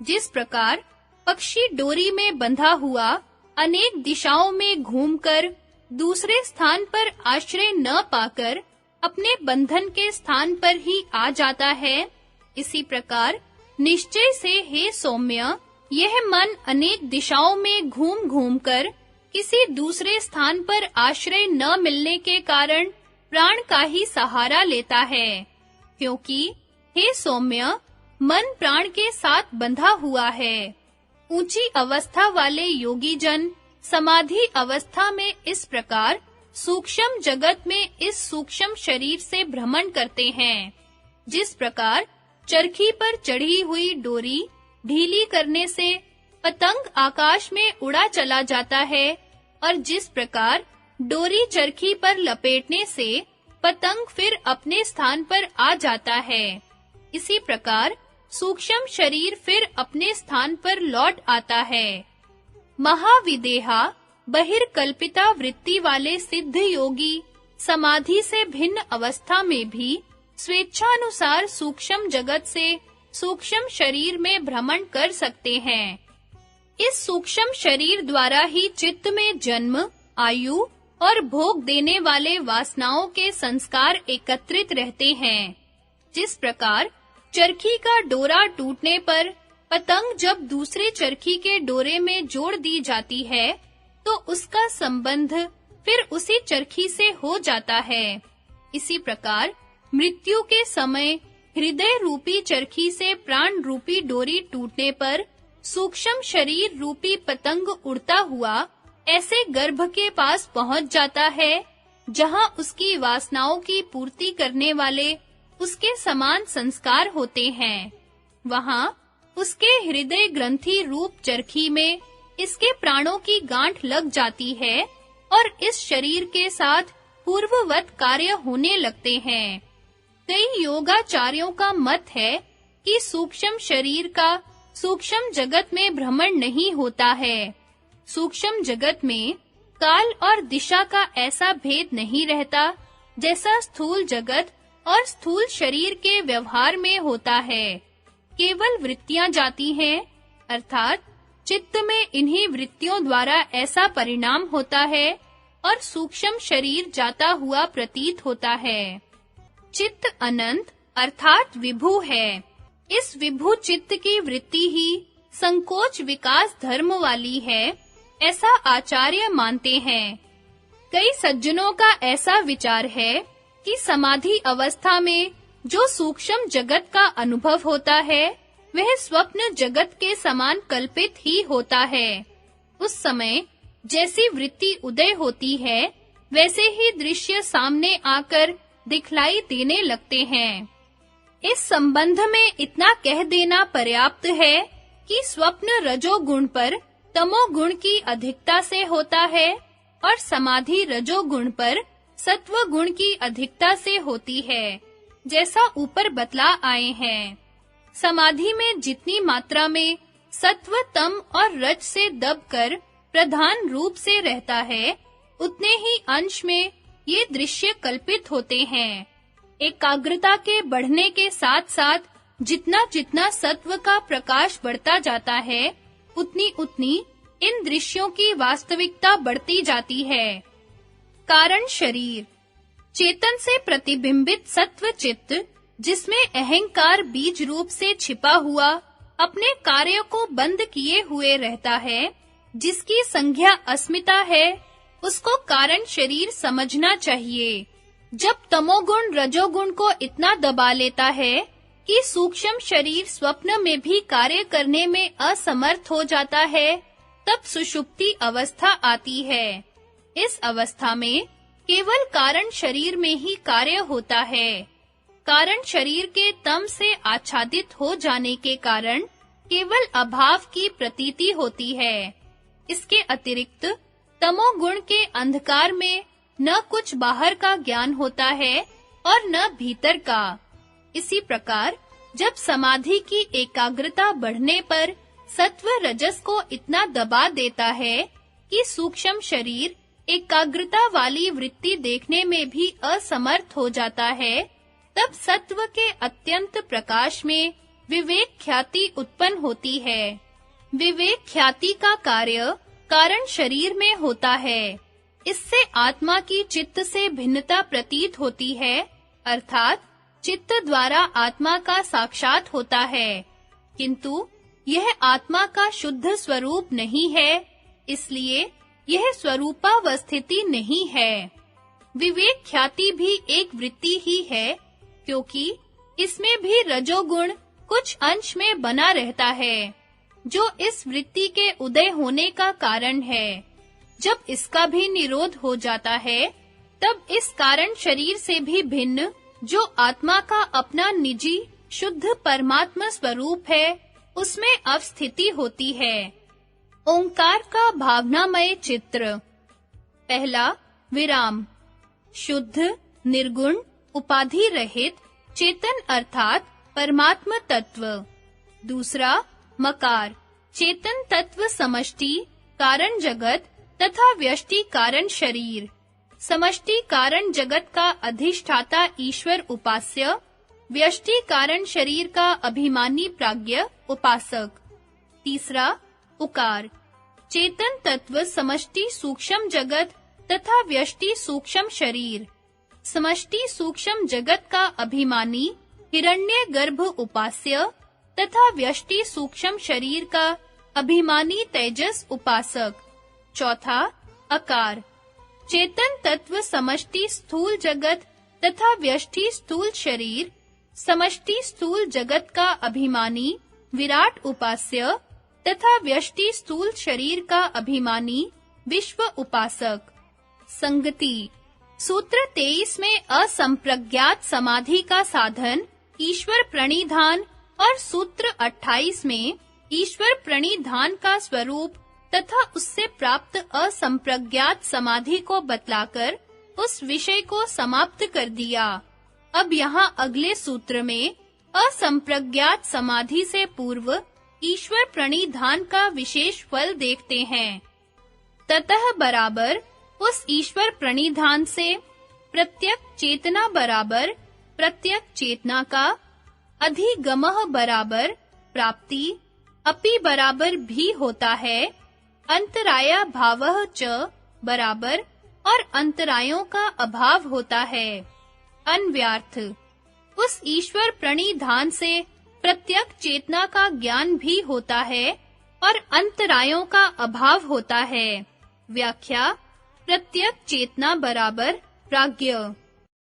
जिस प्रकार पक्षी डोरी में बंधा हुआ अनेक दिशाओं में घूमकर दूसरे स्थान पर आश्रय न पाकर अपने बंधन के स्थान पर ही आ जाता है, इसी प्रकार निश्चय से हे सौम्य, यह मन अनेक दिशाओं में घूम-घूमकर किसी दूसरे स्थान पर आश्रय न मिलने के कारण प्राण का ही सहारा लेता है, क्योंकि हे सौम्य, मन प्राण के साथ बंधा हुआ है। ऊंची अवस्था वाले योगी जन समाधि अवस्था में इस प्रकार सूक्ष्म जगत में इस सूक्ष्म शरीर से भ्रमण करते हैं। जिस प्रकार चरखी पर चढ़ी हुई डोरी ढीली करने से पतंग आकाश में उड़ा चला जाता है और जिस प्रकार डोरी चरखी पर लपेटने से पतंग फिर अपने स्थान पर आ जाता है, इसी प्रकार सूक्ष्म शरीर फिर अपने स्थान पर लौट आता है। महाविदेहा बहिर्कल्पिता वृत्ति वाले सिद्ध योगी समाधि से भिन्न अवस्था में भी स्वेच्छानुसार सूक्ष्म जगत से सूक्ष्म शरीर में भ्रमण कर सकते हैं। इस सूक्ष्म शरीर द्वारा ही चित्त में जन्म, आयु और भोग देने वाले वासनाओं के संस्कार एकत्रित रहते हैं। जिस प्रकार चरखी का डोरा टूटने पर पतंग जब दूसरे चरखी के डोरे में जोड़ दी जाती है, तो उसका संबंध फिर उसी चरखी से हो जाता है। इसी प्रकार मृत्यु के समय हृदय रूपी चरखी से प्राण रूपी डोरी टूटने पर सूक्ष्म शरीर रूपी पतंग उड़ता हुआ ऐसे गर्भ के पास पहुंच जाता है, जहां उसकी वासनाओं की पूर्ति करने वाले उसके समान संस्कार होते हैं। वहां उसके हृदय ग्रंथि रूप चरखी में इसके प्राणों की गांठ लग जाती है और इस शरीर के साथ पूर्ववत कार्य होने लगते हैं। कई योगाचार्यों का मत है कि सूक्ष्म शरीर का सूक्ष्म जगत में भ्रमण नहीं होता है। सूक्ष्म जगत में काल और दिशा का ऐसा भेद नहीं रहता जैसा स्थूल जगत और स्थूल शरीर के व्यवहार में होता है। केवल वृत्तियां जाती हैं, अर्थात चित्त में इन्हीं वृत्तियों द्वारा ऐसा परिणाम होता है और सूक्ष्म शरीर जाता हुआ प्रतीत होता है। चित्त अनंत अर्थात विभु है। इस विभु चित्त की वृत्ति ही संकोच विकास धर्म वाली है, ऐसा आचार्य मानते हैं। कई सज्जनों का ऐसा विचार है कि समाधि अवस्था में जो सूक्ष्म जगत का अनुभव होता है, वह स्वप्न जगत के समान कल्पित ही होता है। उस समय जैसी वृत्ति उदय होती है, वैसे ही दृश्य सामने आकर दिखलाई देने लगते हैं। इस संबंध में इतना कह देना पर्याप्त है कि स्वप्न रजोगुण पर तमोगुण की अधिकता से होता है और समाधि रजोगुण पर सत्वगुण की अधिकता से होती है, जैसा ऊपर बतला आए हैं। समाधि में जितनी मात्रा में सत्व, तम और रज से दबकर प्रधान रूप से रहता है, उतने ही अंश में ये दृश्य कल्पित होते हैं। एकाग्रता के बढ़ने के साथ-साथ जितना-जितना सत्व का प्रकाश बढ़ता जाता है, उतनी-उतनी इन दृश्यों की वास्तविकता बढ़ती जाती है। कारण शरीर चेतन से प्रतिबिंबित सत्व चित्त, जिसमें अहंकार बीज रूप से छिपा हुआ अपने कार्य को बंद किए हुए रहता है, जिसकी संज्ञा अस्मिता है, उसको कारण शरीर समझना चाहिए। जब तमोगुण रजोगुण को इतना दबा लेता है कि सूक्ष्म शरीर स्वप्न में भी कार्य करने में असमर्थ हो जाता है, तब सुषुप्ति अवस्था आती है। इस अवस्था में केवल कारण शरीर में ही कार्य होता है। कारण शरीर के तम से आच्छादित हो जाने के कारण केवल अभाव की प्रतीति होती है। इसके अतिरिक्त तमोगुण के अंधकार में न कुछ बाहर का ज्ञान होता है और न भीतर का। इसी प्रकार जब समाधि की एकाग्रता बढ़ने पर सत्व रजस को इतना दबा देता है कि सूक्ष्म शरीर एकाग्रता वाली वृत्ति देखने में भी असमर्थ हो जाता है, तब सत्व के अत्यंत प्रकाश में विवेक ख्याति उत्पन्न होती है। विवेक ख्याति का कार्य कारण शरीर में होता है। इससे आत्मा की चित्त से भिन्नता प्रतीत होती है, अर्थात चित्त द्वारा आत्मा का साक्षात होता है, किंतु यह आत्मा का शुद्ध स्वरूप नहीं है, इसलिए यह स्वरूपावस्थिति नहीं है। विवेक ख्याति भी एक वृत्ति ही है, क्योंकि इसमें भी रजोगुण कुछ अंश में बना रहता है, जो इस वृत्ति के उदय होने का कारण है। जब इसका भी निरोध हो जाता है, तब इस कारण शरीर से भी भिन्न जो आत्मा का अपना निजी शुद्ध परमात्मा स्वरूप है, उसमें अवस्थिति होती है। ओंकार का भावनामय चित्र। पहला विराम। शुद्ध, निर्गुण, उपाधि रहित चेतन अर्थात परमात्म तत्व। दूसरा मकार। चेतन तत्व समष्टि, कारण जगत तथा व्यष्टि कारण शरीर। समष्टि कारण जगत का अधिष्ठाता ईश्वर उपास्य, व्यष्टि कारण शरीर का अभिमानी प्राज्ञ उपासक। तीसरा उकार। चेतन तत्व समष्टि सूक्ष्म जगत तथा व्यष्टि सूक्ष्म शरीर। समष्टि सूक्ष्म जगत का अभिमानी हिरण्यगर्भ उपास्य तथा व्यष्टि सूक्ष्म शरीर का अभिमानी तेजस उपासक। चौथा अकार। चेतन तत्व समष्टि स्थूल जगत तथा व्यष्टि स्थूल शरीर। समष्टि स्थूल जगत का अभिमानी विराट उपास्य तथा व्यष्टि स्थूल शरीर का अभिमानी विश्व उपासक। संगति। सूत्र 23 में असंप्रज्ञात समाधि का साधन ईश्वर प्रणिधान और सूत्र 28 में ईश्वर प्रणिधान का स्वरूप तथा उससे प्राप्त असंप्रज्ञात समाधि को बतलाकर उस विषय को समाप्त कर दिया। अब यहाँ अगले सूत्र में असंप्रज्ञात समाधि से पूर्व ईश्वर प्रणिधान का विशेष फल देखते हैं। ततः बराबर उस ईश्वर प्रणिधान से प्रत्यक चेतना बराबर प्रत्यक चेतना का, अधिगमः बराबर प्राप्ति, अपि बराबर भी होता है, अंतराया भावः च बराबर और अंतरायों का अभाव होता है। अन्व्यार्थ। उस ईश्वर प्रणिधान से प्रत्यक चेतना का ज्ञान भी होता है और अंतरायों का अभाव होता है। व्याख्या। प्रत्यक चेतना बराबर प्राज्ञ।